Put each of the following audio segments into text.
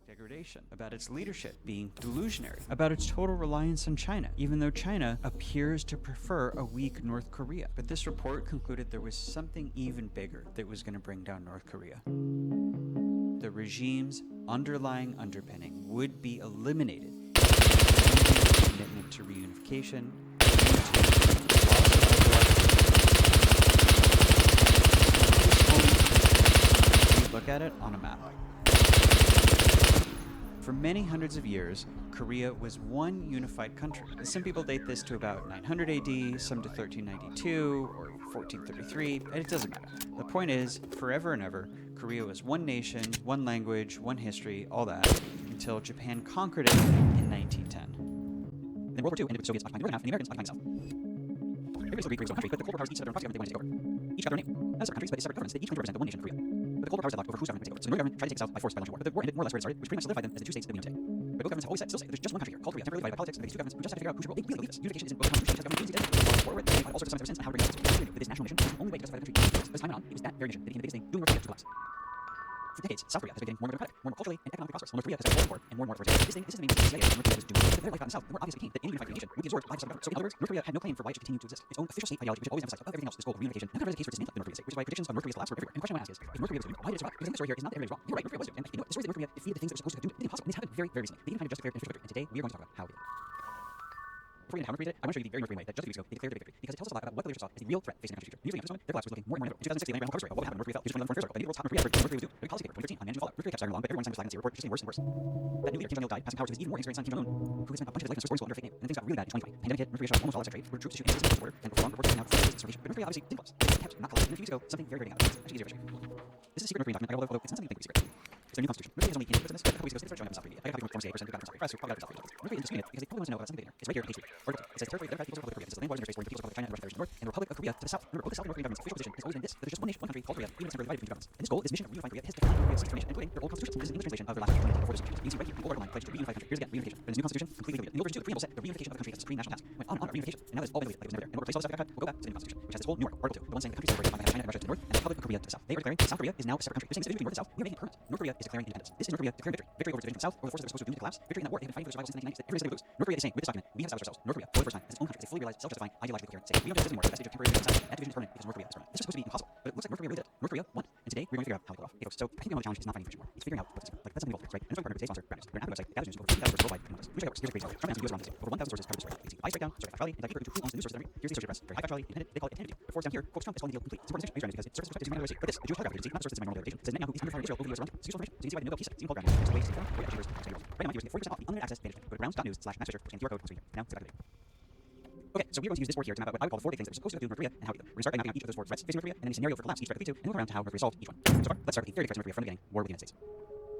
degradation, about its leadership being delusionary, about its total reliance on China, even though China appears to prefer a weak North Korea. But this report concluded there was something even bigger that was going to bring down North Korea. The regime's underlying underpinning would be eliminated. Commitment to reunification. Look at it on a map. For many hundreds of years, Korea was one unified country. Some people date this to about 900 AD, some to 1392 or 1433, and it doesn't matter. The point is, forever and ever, Korea was one nation, one language, one history, all that, until Japan conquered it in 1910. Then World War II ended with the Soviets occupying the northern half and the Americans occupying the south. Everybody still agreed Korea was one country, but the Cold War powers each set up their own proxy government they wanted to take over. Each got their name. Not separate countries, but separate governments that each claimed to represent the one nation, Korea. But the Cold War powers deadlocked over whose government takes over. So the Northern government tried to take the South by force by launching war. But the war ended more or less where it started, which pretty much solidified them as the two states that we know today. But both governments have always still say that there's just one country here, called Korea, temporarily divided by politics, and these two governments who just have to figure out who should rule. They really believe this. Unification is in both countries. Government unity today, forward, they've all sorts of signs ever since, and how to bring it to this national mission is the only way to justify the country. But as time went on, it was that very mission that became the biggest thing, doing North Korea to collapse. For decades, South Korea has been getting more democratic, more culturally and economically prosperous, while North Korea has had more and more authoritarian. This is the main mistake North Korea was doing. The better life got in the South, the more obvious it became that any unified nation would be absorbed by the Southern government. So in other words, North Korea had no claim for why it should continue to exist. Its own official state ideology, which it always emphasized above everything else, this goal of reunification. Now kind of is the case for dismantling the North Korea state, which is why predictions of North Korea's collapse were everywhere. And the question I want to ask is, if North Korea was doomed, why did it survive? Because I think the story here is not that everybody's wrong. You're right, North Korea was doomed. And you know what? The story that North Korea defeated the things that were supposed to do did impossible. And this happened very, very recently. They even kind of just declared an official victory. And today we are going to talk about how it did. Before we get into how North Korea did it, I want to show you the very North Korean way that just a few weeks ago they declared their victory, because it tells us a lot about what the leaders saw as the real threat facing the country's future. Usually after this moment, their collapse was looking more and more inevitable. In 2006, the Atlantic cover story about what happened when North Korea fell. Just 2011 foreign story. But the world's top North Korea effort, North Korea was doomed. A policy paper from 2013 on managing fallout. North Korea kept staggering along, but everyone's time was flagging the report just getting worse and worse. That new leader, Kim Jong-il, died, passing power to his even more experienced son, Kim Jong-un, who has spent a bunch of his life in a sporting school under a fake name. And then things got really bad in 2020. Pandemic hit, North Korea shut off almost all its trade, where troops issued anti-Semitic order, and wrong reports now for starvation. But North Korea obviously didn't collapse. They kept not collapsing. And a few weeks ago, something very, very big happened. It's actually easier to show. This is a secret North Korean document, although it's not something you think would be secret. It's their new constitution. North Korea has only input in this, but a couple weeks ago, they started showing up in South Korea. I got a copy from former CIA person who got it from South Korea press, who probably got it from South Korea. North Korea is disputing it because they probably want to know about something bigger. It's right here in page 3. Article 2. It says the territory of the Democratic People's Republic of Korea is the land waters in space where the People's Republic of China and Russia perish in the north, and the Republic of Korea to the south. Remember, both the South and North Korean governments' official position has always been this: that there's just one nation, one country called Korea, even if it's temporarily divided between two governments. And this goal, this mission of reunifying Korea, has defined Korea's sixth nation, including their old constitution. This is an English translation of their last document before this constitution. You can see right here, bold line, pledge to reunify the country. Here's again, reunification. But in the new constitution, completely deleted. In the old version 2, the preamble said the reunification of the country as a supreme national task. Went on and on about reunification, and now this has all been deleted, like it was never there. And what replaced all this stuff got cut will go back to the new constitution, which has this whole new article 2, the one saying the country separated by China and Russia to the north, and the Republic of Korea to the south. They are declaring South Korea is now a separate country. They're saying this between north and south, we are making it permanent. North Korea is declaring independence. This is North Korea declaring victory. Victory over its division of the south, over the forces that were supposed to doom it to collapse. Victory in that war. They've been fighting for their survival since the 1990s that everybody said they would lose. North Korea is saying with this document, we have established ourselves. North Korea, for the first time, as its own country, as a fully realized, self-justifying, ideological coherent state. We don't exist anymore. The vestige of temporary division of the south. That division is permanent because North Korea is permanent. This is supposed to be impossible, but it looks like North Korea really did it. North Korea won. And today we're going to figure out how they pulled off. Okay, folks. So I think the challenge is not finding information anymore. It's figuring out what this is. Like that's something we'll fix, right? And that's why we partner with today's sponsor, Brand News. They're an app website that gathers news over 3,000 sources worldwide. Which I here's a crazy story. Trump announced the US around this. Over 1,000 sources cover the story. You can see bias breakdown, story factuality, and dive deeper into who owns the news sources. Here's the Associated Press. Very high factuality, independent. They call it independent. Before it's down here, quotes Trump is calling the deal complete. It's important distinction because it serves perspective to humanity. But this, the Jewish telegraph agency, not the sources of my revelation, says Netanyahu is under fire Israel over the US around him. It's useful information. So you can see why the Nobel Peace Team called Ground. It's a way to see Korea achievers. Right now, you're getting 40% off the unlimited access management. Go to grounds.news/master and QR code on screen here. Now, let's get back to the video. Okay, so we're going to use this board here to map out what I would call the 4 big things that we're supposed to do in North Korea and how we do them. We're going to start by mapping out each of those 4 threats facing North Korea and then a scenario for collapse each directly to, and move around to how North Korea solved each one. So far, let's start with the very big threat to North Korea from the beginning, war with the United States.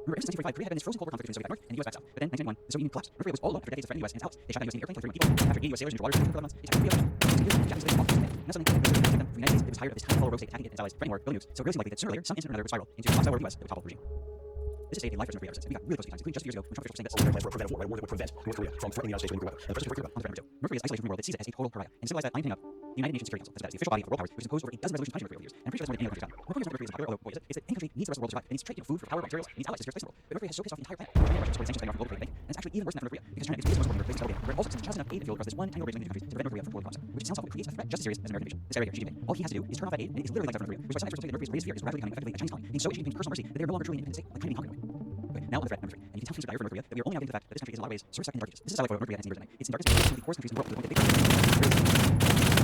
Remember, ever since 1945, Korea had been this frozen Cold War conflict between the Soviet back north and the US back south. But then, 1991, the Soviet Union collapsed. North Korea was all alone after decades of threatening the US and its allies. They shot down US Navy airplanes, killed 31 people. After 80 US sailors into waters for 11 months, they attacked Korea. The Japanese played off this and now suddenly, the United States, it was tired of this tiny fellow rogue state attacking it and its allies, threatening war, building nukes. So it really seemed likely that sooner or later, some instant or another would spiral into a hostile war with the US that would topple the regime. This has stayed in life for North Korea ever since. We got really close to these times, including just a few years ago when Trump officials were saying that Plans for a preventive war, right? War that would prevent North Korea from threatening the United States when nuclear weapons. And the first North Korea on threat number 2. North Korea's isolation from the world that sees it as a total pariah. And to symbolize that, I'm putting up the United Nations Security Council. That's the official body of world powers, which is imposed over a dozen resolutions punishing North Korea over the years. And I'm pretty sure that's more than any other country's done. North Korea's popular, although boy, is it any country needs the rest of the world to survive. It needs trade, food, for power, materials, it needs allies to secure its place in the world. But North Korea has so pissed off the entire planet. China and Russia supported sanctions cutting off from global trade. And it's actually even worse than that for North Korea, because China is the most important place to where it also sends just enough aid and fuel across this one tiny region of countries to prevent North Korea from total collapse, which sounds like it creates a threat just as serious as American invasion. This area here, Xi Jinping. All he has to do is turn off that aid, and it's literally like that for North Korea, which is why some experts say that North Korea's greatest fear is rapidly becoming effectively a Chinese colony, being so Xi Jinping's personal mercy that they are no longer truly an independent state, like China being conquered away. Okay, now on the threat number 3. And you can tell things are dire for North Korea that we are only now getting to the fact that this country is in a lot of ways sort of stuck in the dark ages. This is how I photo North Korea has seen years. It's in darkness because it's one of the poorest countries in the world to the point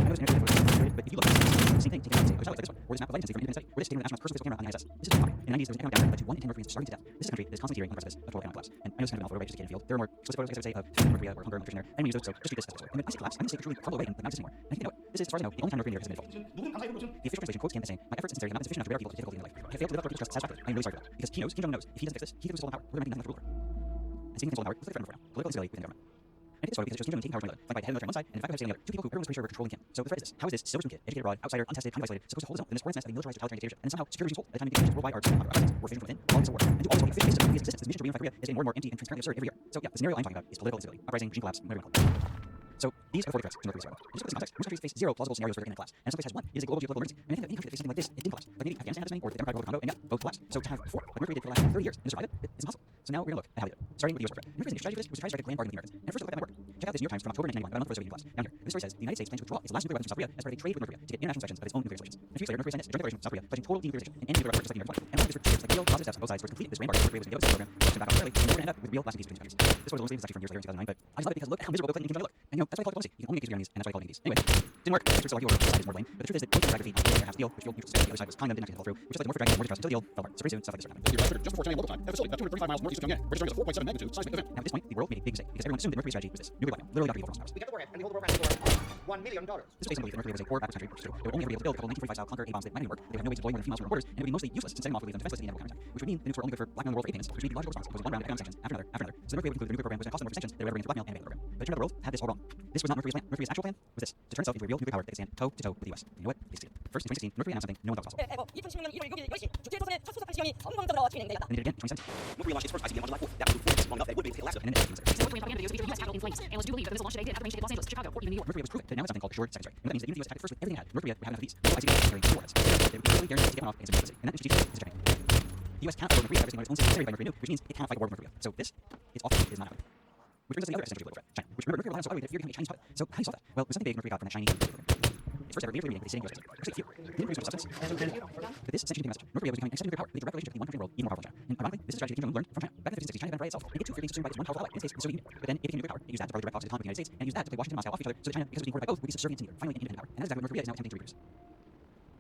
that I know it's but if you look at the same thing, take it like this one, or this map of light intensity from independent study, or this taken with an astronaut's personal physical camera on the ISS. This is not in the 90s, there was an economic downturn that led to 1 in 10 North Koreans starving to death. This is a country that is constantly teetering on the precipice of total economic collapse. And I know this kind of photo, right, just a kid in the field. There are more explicit photos, I would say, of North Korea or hunger or nutrition there, and we use those, so just treat this as a story. And when I say collapse, I'm going to say truly crumble away and not exist anymore. And I think you know it. This is, as far as I know, the only time North Korea has been involved. The official translation quotes Kim as saying, my efforts and sincerity have not been sufficient enough to bear people to difficulty in their life. I have failed to live up to people's trust satisfactorily. I am really sorry for that. Because he knows, Kim Jong-un knows, if he doesn't fix this, he could lose stolen power. We're going to be nothing left to ruler. And speaking of stolen power, let's look at threat number 4 now. Political instability within the government. And it is so because it shows Kim Jong-un taking power from the other, flanked by the head of the military on one side, and the fact that I'm saying the other, 2 people who everyone's pretty sure were controlling Kim. So the threat is this: how is this silver spoon kid, educated abroad, outsider, untested, highly isolated, supposed to hold his own in this hornet's nest of a militarized totalitarian dictatorship, and then somehow secure regimes hold at a time when the worldwide are destroyed or fission from within, all war, and do all this while the official basis of Korea's existence, this mission to reunify Korea, is getting more and more empty and transparently absurd every year. So yeah, the scenario I'm talking about is political instability, uprising, regime collapse, whatever you want to call it. So these are the 4 threats to North Korea's survival. And just to put this in context, most countries face 0 plausible scenarios for it collapse, and some countries has 1. It is a global geopolitical emergency. And I think that any country that faces something like this, it didn't collapse. Like maybe Afghanistan had this many, or the Democratic Republic of Congo, and yeah, both collapsed. So to have 4, like North Korea did for the last 30 years, and to survive it, it's impossible. So now we're going to look at how we did it. Starting with the US war threat. North Korea's strategy for this was to try to strike a grand bargain with the Americans. And at first, look at that might work. Check out this New York Times from October 1991, about a month before the Soviet Union collapsed. Down here, this story says the United States plans to withdraw its last nuclear weapons from South Korea as part of a trade with North Korea to get international inspections of its own nuclear installations. And 2 weeks later, North Korea signed this joint declaration with South Korea pledging total denuclearization and ending nuclear weapons just like the American one. And this for 2 years, like real positive steps on both sides towards completing this grand bargain. North Korea was going to go program, push them back on early, and we're going to end up with real lasting peace between these countries. This was only actually from years later in 2009, but I just love it because look how miserable Bill Clinton can look. And you know, that's why I call it diplomacy. You can only make peace with your enemies, and that's why I call it peace. Anyway, didn't work. The troops still argue over which side is more blame, but the truth is that both sides dragged their feet on the half steel, which fueled mutual suspicion. The other side was calling them, didn't actually fall through, which is like the more for dragging, more distrust until the deal fell apart. So pretty soon, stuff like this started happening. Just before 10 a.m. local time, at a facility about 235 miles northeast of Pyongyang, registering as a 4.7 magnitude seismic event. Now at this point, the world made a big mistake because everyone assumed that North Korea's strategy was this: nuclear blackout, literally Dr. Evil from Star Wars. We get the warhead, and we hold the war around for $1 million. This was based on the belief that North Korea was a poor backward country, which is true. They would only ever be able to build a couple 1945 style clunker A bombs that might even work. They would have no way to deploy more than a few miles from borders, and it would be mostly useless since setting them off would leave them defenseless in the inevitable counterattack. Which would mean the nukes were only good for blackmailing the world for aid payments, which would be the logical response. It was one round of economic sanctions after another after another. So North Korea would conclude the nuclear program was going to cost them more for sanctions than they would ever bring to blackmail and abandon the program. But it turned out the world had this all wrong. This was not North Korea's plan. North Korea's actual plan was this: to turn itself into a real nuclear power that could stand toe to toe with the US. And you know what? They succeeded. First, in 2016, North Korea announced something no one thought was possible. 2016년 1월 6일 10시 주체 조선의 첫 수소탄 시험이 성공적으로 진행되었다. And they did it again in 2017. North Korea launched its first ICBM on July 4th. That was before it was long enough that it would be able to hit Alaska. And then it North Korean propaganda videos featured the US Capitol in flames, and was due to believe that the missile launch today did after range hit Los Angeles, Chicago, or even New York. North Korea was proven that now has something called short second strike. And that means that even if the US attacked first with everything it had, North Korea would have enough of these. So ICBMs carrying 4 warheads. They would be totally guaranteed to get one off in some city. And that strategic is Japan. The US cannot fight North Korea by risking its own security by North Korea nuke, which means it cannot fight a war with North Korea. So this is awful. It is not happening. Which brings us to the other essential global threat, China. Which remember, North Korea relies on South Korea to fear becoming a Chinese puppet. So how do you solve that? Well, there's something big North Korea got from that Chinese nuclear program. Its first ever nuclear meeting with a sitting US president. Actually, fear. They didn't produce much substance. But this essentially message. North Korea was becoming an nuclear power with a direct relationship between one country in the world, even more powerful than China. And ironically, this is a strategy that Kim Jong-un learned from China. Back in the 1960s, China had been right itself, and it too feared being subsumed by its one powerful ally, in this case, the Soviet Union. But then it became a nuclear power. It used that to probably direct policy to conflict with the United States, and it used that to play Washington and Moscow off each other, so that China, because it was being courted by both, would be subservient to neither, finally an independent power. And that is exactly what North Korea is now attempting to reproduce.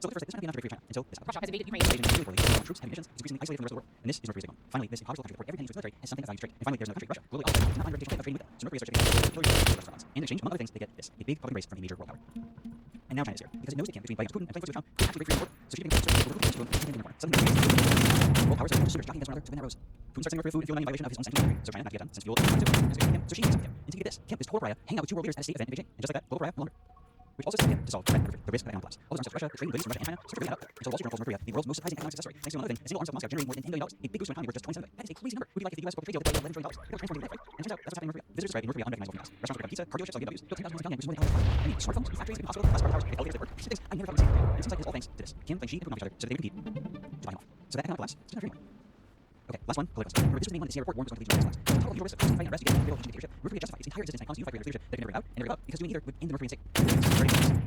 So at first, this might be enough to break free of China until this Russia happened. has invaded Ukraine. Invasion is really poorly. It's troops, heavy missions, it's increasingly isolated from the rest of the world, and this is North Korea's going. Finally, this impoverished country, where every penny to its military has something of value to trade. And finally, there's another country, Russia, globally awesome, not my reputation of trading with them. So North Korea starts to get killer restaurants. And in exchange, among other things, they get this: a big public embrace from a major world power. And now China is here because it knows it can between playing Putin and playing Trump. It has to break free from the world. So she thinks political to him and then something world powers are just jockeying against one another to win that rose. Putin starts sending North Korea food and fuel in violation of his own sanctions. So China not to get done since fuel is expensive. So she needs something. And to get this, Kim is total pariah, hanging out with 2 world leaders at a state event in Beijing, and just like that, global pariah no longer. Which also sets him to solve the risk of economic collapse. All those arms of Russia, the trading with Russia and China, start to bring that up until Wall Street Journal calls North Korea the world's most surprising economic success story. Thanks to another thing, a single arms of Moscow generating more than $10 billion, a big boost to an economy worth just 27 billion. That is a crazy number. Would you like if the US broke a trade deal that paid $11 trillion? It would transform the life, right? And turns out that's what's happening in North Korea. Visitors describe North Korea unrecognizable from the Restaurants become pizza, car dealerships, BMWs, built 10,000 homes in Pyongyang, which is more than I mean, smartphones, factories, big hospitals, classified towers, elevators that work. Things I never thought we'd see. And it seems like it's all thanks to this. Kim playing she and Putin off each other so that they would compete to buy them off. So that economic collapse is not a dream. Okay, last one, political stuff. Remember, this was the one that the CIA report warned was going to lead to collapse. So total risk of fighting unrest to get real dictatorship. North Korea justified its entire existence by constant unified leadership that it can never get out and never get out because doing either would end the North Korean state.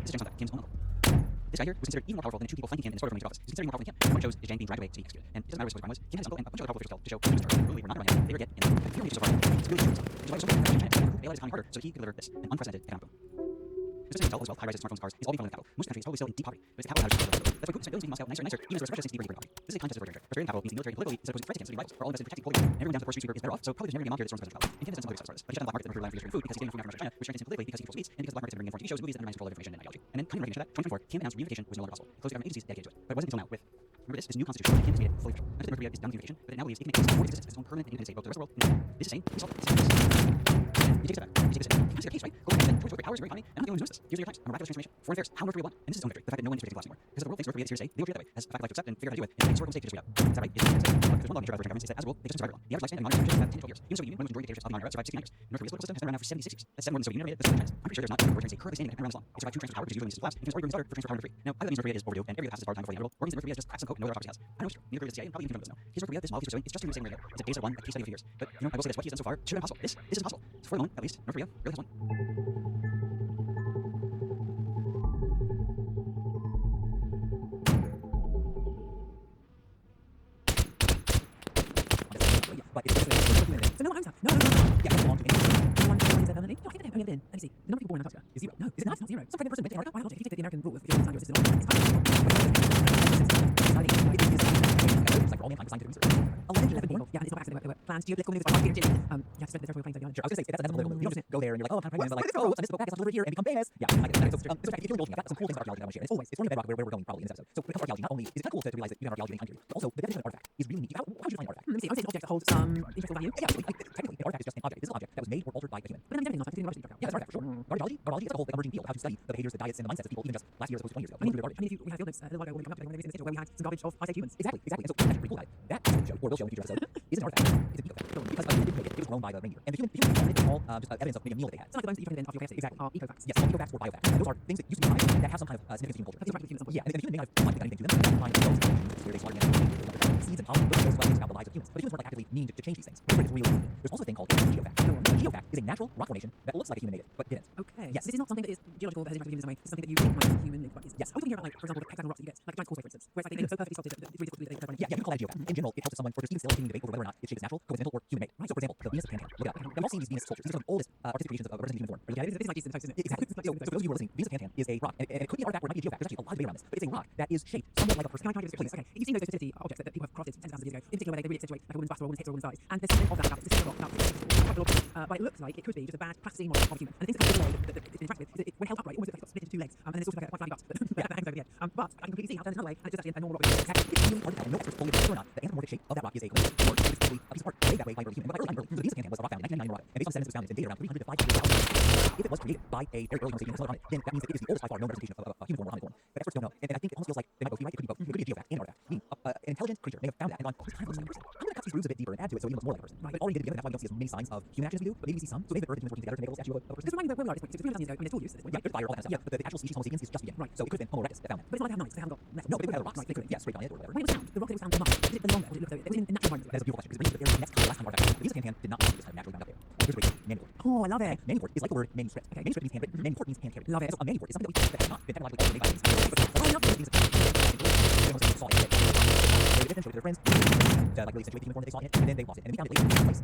This is James Kim's own uncle. This guy here was considered even more powerful than the 2 people flanking him in his photo from his office. He was considered more powerful than Kim. One chose is Jang being dragged away to be executed. And it doesn't matter what his crime was. Kim had his uncle and a bunch of other powerful officials to show he was charged. Really, we're not around him. They were get in the fear only so far. It's really true. Which is why so many countries in China who bailout is harder so he could deliver this, an unprecedented economic boom. This doesn't tell as well, high rises, smartphones, cars, it's all being funded with capital. Most countries probably still in deep poverty, but it's the capital houses. That's why Putin spent billions in Moscow nicer and nicer, even as Russia sinks deeper and deeper in poverty. This is a context of vertical. Australian capital means the military politically instead of posing threats against rivals. We're all invested in protecting global and everyone down to the poor street sweeper is better off. So probably there's never going to be a mob here that storms presidential power. And Kim has done some other stuff as well. But he's done the black market that North Korea relies on for food because he's getting food from Russia and China, which strengthens him politically because he controls elites and because the black markets are bringing in foreign TV shows, movies that undermines control of information and ideology. And then coming in recognition of that, 2024, Kim announced reunification was no longer possible. It closed government agencies dedicated to it. But it wasn't until now with remember this new constitution that Kim has made it fully true. Not just that North Korea is done with unification, but it now believes it can make its own permanent and independent state both to the rest of the world. And this is saying we solve it. You take a step back. You take a step. You see our case, right? Global government, towards powers, very economy, and I'm not the only one who knows this. Here's the New York Times. A miraculous transformation. Foreign affairs. How North Korea won. And this is its own victory. The fact that no one is predicting collapse anymore. Because the world thinks North Korea is here to stay. They will treat it that way. As a fact of life to accept and figure out how to deal with. And it's a historical mistake to just wait out. Is that right? Is it a mistake? Look, there's one law in governments is that as a rule, they just survive long. The average lifespan of modern countries is about 10 to 12 years. Even the Soviet Union, one of the majority dictatorships of the modern era, survived 69 years. North Korea's political system has been around for 76 years. That's 7 more than the Soviet Union. That's 7 times. I'm pretty sure there's not a wartime state currently standing around this long. It survived 2 transfers of power, which is usually the collapse. It can already start for transfer of power to free. Now, either that means North Korea is overdue and every passes bar time before the inevitable, or it means that North Korea has just cracked some code and no other autocracy has. I know it's true. Neither Korea is the CIA and probably even Kim doesn't know. Here's North Korea, this model he's pursuing is just doing the same way. It's a case of one, a case study of a few years. But you know, I will say this: what he's done so far should have been possible. This is impossible. So for the moment, at least, North Korea really has won. But it's so no, I'm not. No. Yeah, it's long to me. Let me see. The number of people born in Antarctica is 0. No, is it not? It's not 0. Some pregnant person went to Antarctica. Why not? If you take the American rule of 15 times, it's not. It's like all mankind assigned to them. 11 born. Yeah, it's not accident. Plans, geopolitical news, yeah, spend the territory plans. Sure, I was going to say, that's political. You don't just go there and you're like, oh, I'm pregnant. Like, oh, it's a mystical package. I'll deliver it here and become famous. Yeah, I get it. So if you're indulging, I've got some cool things about archaeology that I want to share. It's always, it's one of the bedrock where we're going probably in this episode. So when it comes to archaeology, not only is it kind of cool to realize that you have archaeology in time period, but also the definition of an artifact is really neat. How would you define an artifact? Let me see. I would say an object that holds some interesting value. Yeah, technically, an artifact is just an object. This is an object that was made or altered by a human. But then I'm definitely not scientific. Yeah, it's an artifact for sure. Garbology is like a whole emerging field of how to study the behaviors, the diets, and the mindsets of people even just last year as opposed to 20 years ago. I mean, if we have field notes a little while ago when we come up to this where we had some garbage of high-tech humans. Exactly. And so that's pretty cool that show, or will show in a future episode, is an artifact. It's a field fact. Because it was was grown by the reindeer. And the human it's all just evidence of maybe a meal that they had. Some like the bones that you find in off your KFC Exactly. are ecofacts. Yes, ecofacts or biofacts. And those are things that used to be alive that have some kind of significance to human culture. That's interacting with humans. Yeah, and the human may not have done anything to them. They find themselves where they slaughtered animals, seeds and pollen. Those are things about the lives of humans. But humans weren't like actively needing to change these things. It's really easy. There's also a thing called a geofact. A geofact is a natural rock formation that looks like a human made it, but didn't. Okay. Yes. This is not something that is geological that has interacted with humans in some way. This is something that you think might be human made, but isn't. Yes. I was talking here about, like, for example, the hexagonal rocks that you get, like giant causeway, for instance, where it's like they look so perfectly sculpted that it's really difficult to believe that Yeah, you can call that a geofact. In general, it helps someone, or there's even still a continuing debate over whether or not its shape is natural, coincidental, or human made. Right. So, for example, the Venus of Cancan. Look it up. Now, we've all seen these Venus sculptures. These are some of the oldest artistic creations of representing human form. Are you looking at it? This is like Eastern toast, isn't it? Exactly. So, for those of you who are listening, Venus of Cancan is a rock, and it could be an artifact or it might be a geofact. There's actually a lot of debate around this, but it's a rock that is shaped somewhat like a person. Can I try to describe this? Okay. You've seen those fertility objects that people have crafted tens of thousands of years ago, in particular where they really accentuate like a woman's bust or a woman's hips or a woman's thighs. And there's something of that about it. This is a rock about but it looks like it could be just a bad plasticine model of a human. And the thing that it's interacted with is that when held upright, it almost looks like it's split into two legs. And then there's also like a quite flabby butt that hangs over the end. But I can completely see how it turns another way, and it's just actually a normal rock. It's really hard to tell. No experts fully agree or not the anthropomorphic shape of that rock is a coincidence, or it's simply a piece of art made that way by early human. But early, so the Venus of Cancan was a rock found in 1999 in Morocco, and based on sediments, it was founded in dated around 300 to 500,000 years. If it was created by a very early Homo sapiens on it, then that means that it is the oldest by far known representation of human form or hominid form. But experts don't know, and I think it almost feels like they might both be right. It could be both. It could be a geofact and an artifact. Meaning, an intelligent creature may have found that and gone, oh, this kind of looks like a person. I'm going to cut these grooves a bit deeper and add to it so it even looks more like a person. Right. But already together, that's why we don't see as many signs of human actions as we do, but maybe we see some. So maybe the Earth and humans working together to make a little statue of a person. Just remind me where we are at this point. So 300,000 years ago, I mean, it's all use at this point. Yeah, there's fire, all that kind of stuff. Yeah, but the actual species Homo sapiens is just beginning. Right. So it could have been Homo erectus that found that. But it's not like they have knives, they haven't got metal. No, but they would have rocks. Right, They could have, yeah, scraped on it or whatever. When it was found, the rock that it was found in Mars, did it belong there? Or did it look so it was in natural environment? That is a beautiful question, because the very next to the last time artifact, the Venus of Cancan did not belong to this kind of naturally found up there. Here's a great manuscript. Oh, I love it. Manuscript is like the word manuscript. Okay. Manuscript means handwritten. Manuscript means hand carried. Love it. So a manuscript is something that we that has not been technologically made by humans. But I love these things. They did them, showed it to their friends, to like really accentuate the human form that they saw in it, and then they lost it. And then we found it later in place.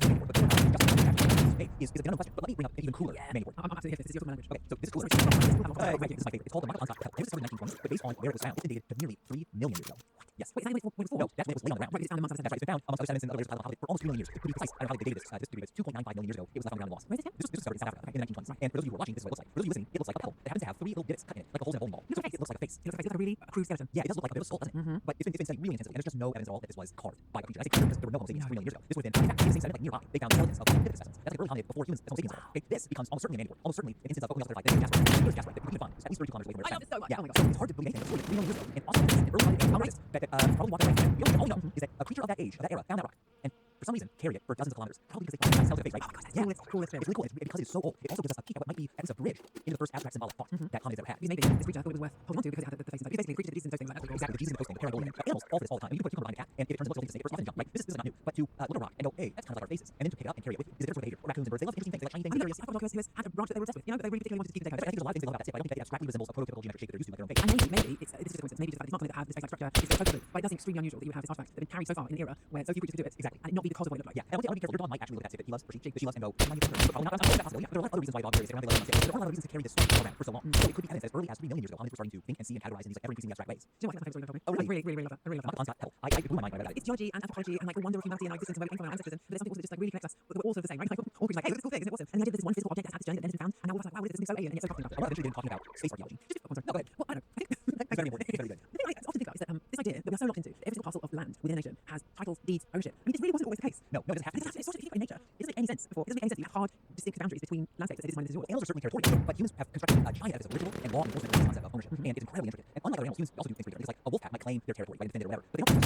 But just is a unknown question. But let me bring up an even cooler manuscript. I'm absolutely here for this. This is your language. Okay, so this is cool. This is my favorite. It's called the Michael Unstopped Tell. It was discovered in 1920s, but based on where it was found, it's dated to nearly 3 million years ago. Yes. Wait, is that when it was No, that's when it was laying on the ground. Right, it's found amongst other That's right. It's been found amongst other sediments and other layers of for almost 3 million years. To be precise, I don't know how they dated this. This period is 2.95 million years ago. It was left on the ground and lost. Where is it? This was discovered in South Africa in the 1920s. And for those of you who are watching, this is what it looks like. For those of you listening, it looks like a pebble that happens to have 3 little divots cut in it, like the holes in a bowling ball. So it looks like a face. It looks like a really crude skeleton. Yeah, it does look like a bit of a skull, doesn't it? But it's been studied really intensively, and there's just no evidence at all that this was carved by a creature. I say creature because there were no Homo sapiens 3 million years ago. This would have been, in fact, in the same sediment, like nearby, they found skeletons of pivot specimens. That's like early hominid before humans as Homo sapiens are. Okay, this becomes almost certainly a mandicore, almost certainly an instance of what we also classify as jasper. Here's jasper that we couldn't find. It's at least 32 kilometers away from where I it's love found. this so much. Yeah, Oh my so it's hard to believe anything that's 3 million years ago. And also, it's an early hominid artist that probably walked away. All we know is that a creature of that age, of that era, found that rock, and for some reason carried it for dozens of kilometers, probably because they thought it was a face, right? Oh my God, that's Yeah, cool. It's cool. it's really cool. It's because it is so old. It also gives us a peek at what might be at least a bridge into the first abstract symbolic thought that hominids ever had. Because maybe this creature thought it was worth holding on to because it had the face inside. It's basically a creature that is in those things like that. Exactly, the Jesus and those things, the parabolic animals fall for this all the time. I mean, you can put a cucumber behind a cat, and if it turns into something to say, first often jump, right? This is not new. But to look at a rock and go, hey, that's kind of like our faces, and then to pick it up and carry it with you is a different behavior. Or raccoons and birds, they love interesting things, they like shiny things. I'm curious. I've got documents who had a branch that they were obsessed with. You know, that they really particularly wanted to keep in their I think there's a lot of things they love about that tip, but I don't think that it abstractly resembles a prototypical geometric shape that they're used to, like their own face. And maybe it's this is just a coincidence. Maybe just that it's not something that have this face-like structure. It's so blue. But it does seem extremely unusual that you would have this artifact that had been carried so far in an era where so few creatures could do it. Exactly. And it not be because of what it looked like. Yeah, and I want to be careful. Your dog might actually look at that tip that he loves, or she loves, and go, probably not. That's possible. Yeah, there are a lot of other reasons why dogs carry it around. They love it. There are a lot of reasons to carry this stuff around for so long. So it could be evidence that as early as 3 million years ago, hominids were starting to think and see and categorize in these like ever-increasingly abstract ways. Do you know what? That's my favorite story you've told me. Oh, really? I really love that. I really love that. Michael Unstopped Tell. I blew my mind when I read that. It's geology and anthropology and like the wonder of humanity and our existence and where we came from our ancestors. But there's something also that just like really connects us. We're all sort of the same, right? Like all creatures like, hey, look at this cool thing, isn't it awesome? And then I did this one physical object that had this journey that then has been found, and now we're like, wow, what is this? Something so alien and yet so fascinating about it. I want to eventually get into talking about space archaeology. Oh, sorry. No, go ahead. Well, I don't know. It's very important. It's very good. The thing I often think about is that this idea that we are so locked into that every single parcel of land within a nation has titles, deeds, ownership. I mean, this really wasn't always the case. No, it doesn't have to. It's sort of in nature. It doesn't make any sense before. It doesn't make any sense that you have hard, distinct boundaries between landscapes that this is mine, this is yours. Animals are certainly territorial, but humans have constructed a giant edifice of ritual and law enforcement of this concept of ownership, and it's incredibly intricate. And unlike other animals, humans also do things pretty different. It's like a wolf pack might claim their territory, right, and defend it or whatever, but they don't.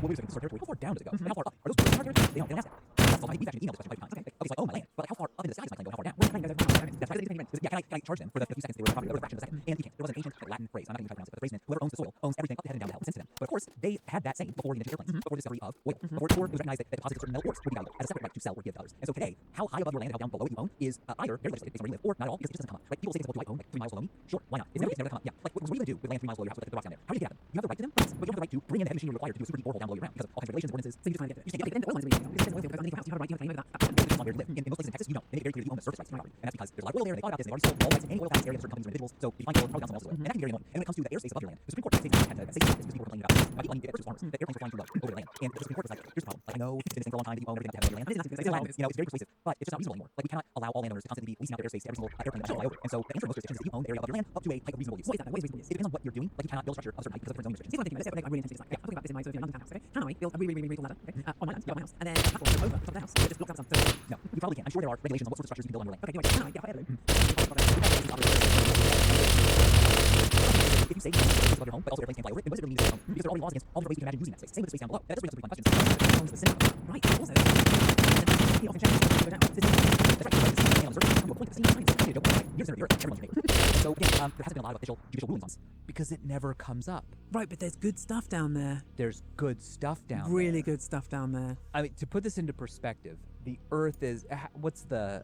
Well, wait a second, this is our territory. How far down does it go? And how far up? Are those our territory? They don't ask that. That's why we've actually emailed this question 5 times. Okay, it's like, oh, my land, but how far up into the sky does my claim go? How far down? When the plane goes over, That's right. Yeah, can I charge them for the few seconds they were property, or the fraction of a second? And you can't. There was an ancient Latin phrase. I'm not going to try to pronounce it, but the phrase meant whoever owns the soil owns everything up the head and down the hell. Since then, but of course they had that saying before the invention of airplanes, before the discovery of oil, before it was recognized that deposits of certain metal ores would be valuable as a separate right to sell or give to others. And so today, how high above your land and how down below it you own is either very legislated based on where you live, or not at all because it just doesn't come up. Right? People say things like, do I own like 3 miles below me? Sure, why not? It's never going to come up. Yeah, like what are you going to do with land 3 miles below your house with the rocks down there? How do you get at them? You have the right to them, yes, but you don't have the right to bring in the heavy machinery required to do a super deep borehole down below your ground because of all kinds of regulations, ordinances. So you just kind of get it. You just can't get it. Then the oil mines are really because there's oil field goes underneath your house. You have a right to claim over that. It's not where to live. In most places in Texas, you don't. They make it very clear that you own the surface rights to your property. And that's because there's a lot of oil there, and they thought about this, and they already sold all rights in any oil tax area to certain companies or individuals. So if you find oil, probably down someone else's oil. And that can be very annoying. And when it comes to the airspace above your land, the Supreme Court had to say that because people were complaining about by people versus farmers, that airplanes were flying too low over their land. And the Supreme Court was like, here's the problem. Like, I know it's been this thing for a long time that you own everything up to heaven of your land. It's allowed, you know, it's very persuasive, but it's just not reasonable anymore. Like we cannot allow all landowners to constantly be leasing out their airspace to every single airplane that fly over. And so the answer in most jurisdictions is that you own the area above your land up to a height of reasonable use. What is that? What is reasonable use? It depends on what you're doing. Like you cannot build a structure of a certain height because of different zoning restrictions. Here's what I'm thinking about. Let's say I've got a really intense design. Okay, I'm talking about this in my sort of London townhouse. Okay, can I build a really tall ladder? Okay, on my land, above my house, and then a platform goes over top of the house, so it just blocks out the sun. So, No, you probably can't. I'm sure there are regulations on what sorts of structures you can build on your land. okay, anyway, can I get a hot air balloon? If you say you can build above your home, but also airplanes can't fly over it, then what does it really mean to your home? Because there are already laws against all the ways you can imagine using that space. Same with the space down below. That does bring up some pretty fun questions. Owns the center. Right, also, he often changes go down. the center of the Earth. Everyone's your neighbor. So again, there hasn't been a lot of official judicial rulings on this because it never comes up. Right, but there's good stuff down there. There's good stuff down there. Really good stuff down there. I mean, to put this into perspective, the Earth is what's the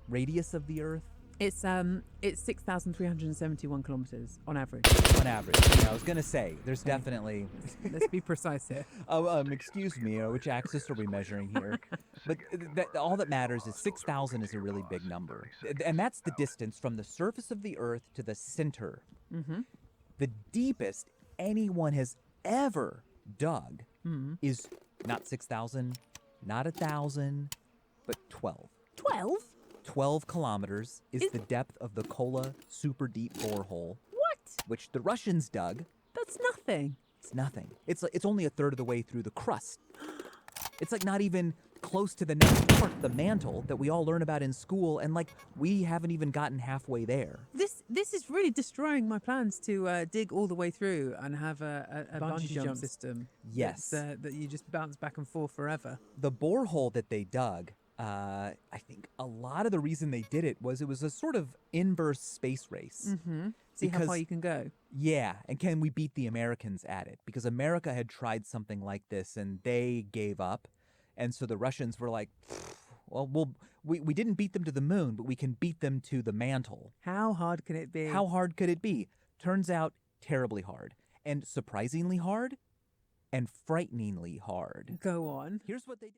radius of the Earth? It's 6,371 kilometers on average. On average. Yeah, I was gonna say there's definitely. Let's be precise here. Excuse me. Which axis are we measuring here? But all that matters is 6,000 is a really big number, and that's the distance from the surface of the Earth to the center. Mm-hmm. The deepest anyone has ever dug is not 6,000, not 1,000, but 12. 12? 12 kilometers is the depth of the Kola super deep borehole, What? which the Russians dug. That's nothing. It's nothing. It's only a third of the way through the crust. It's like not even close to the next part, the mantle that we all learn about in school, and like we haven't even gotten halfway there. This is really destroying my plans to dig all the way through and have a bungee jump system. Yes. That you just bounce back and forth forever. The borehole that they dug, I think a lot of the reason they did it was a sort of inverse space race. Mm-hmm. See how far you can go. Yeah, and can we beat the Americans at it? Because America had tried something like this and they gave up. And so the Russians were like, well, we didn't beat them to the moon, but we can beat them to the mantle. How hard can it be? How hard could it be? Turns out terribly hard. And surprisingly hard and frighteningly hard. Go on. Here's what they did.